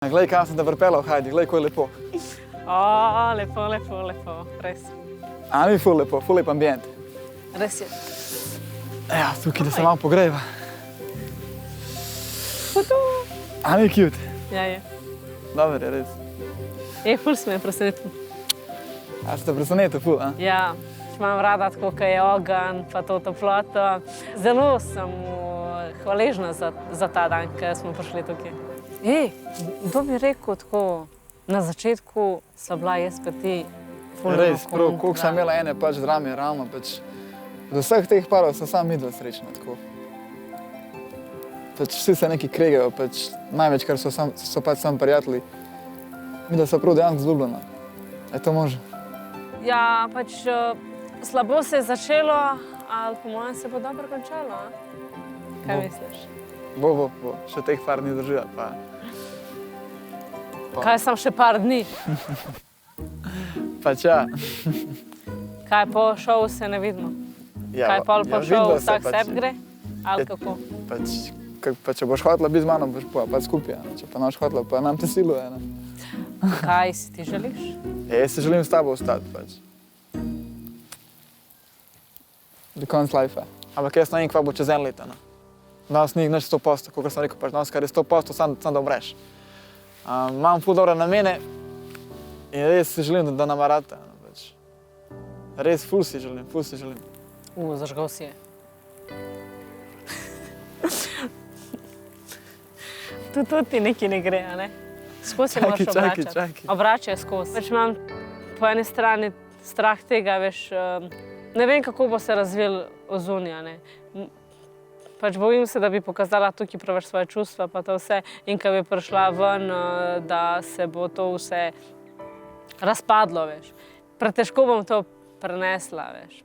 Glej, kam sem te pripeljal, Hajdi, glej, ko je lepo. O, lepo, lepo, lepo, res. A ni ful lepo, ful lep ambient. Res je. Ja, tukaj da se malo pogreva. A ni cute? Ja, je. Dober je, res. Ful se me je presenetil. A ste presenetil, ful, a? Ja, imam rada tako, ko je ogenj, pa to toploto. Zelo sem mu hvaležna za ta dan, ko smo prišli tukaj. Kdo bi rekel tako, na začetku so bila jaz pa ti ful Res, prav, enakomerna. koliko sem imela ene pač drame, ravno pač. Do vseh teh parov sem sam midva srečna, tako. Pač vsi se neki kregajo, pač največ, kar so pač sam prijatelji. Midva so prav dejansko zljubljena. Je to možno? Ja, pač slabo se je začelo, ali po mojem se bo dobro končalo, a? Kaj misliš? Bo, še teh par ni držila, pa. Kaj sem še par dni? Pač ja. Kaj po šovu se ne vidimo? Ja, Kaj pol po šovu vidva se vsak pač- sebi gre? Ali kako? Pa če boš hotela biti z mano, boš pa skupaj, ne? Če pa ne boš hotela, pa nam te siluje, ne? Kaj si ti želiš? Jaz se želim s tabo ostati, pač. Do konca life. Ampak jaz ne vem, kva bo čez 1 leto, ne? Danes ni nič 100%, kot sem rekel, pač danes, kar je 100%, sam da umreš. Imam ful dobre namene in res si želim, da nam rata. Pač. Res ful si želim, ful si želim. Zažgal si je. Tudi ti nekaj ne gre, a ne? Skozi se moraš obračati. Čakaj. Obračaj skozi. Pač imam po eni strani strah tega, veš, ne vem, kako bo se razvil ozunja, ne. Pač bojim se, da bi pokazala tukaj preveč svoje čustva, pa to vse, in ko bi prišla ven, da se bo to vse razpadlo, veš. Pretežko bom to prenesla, veš.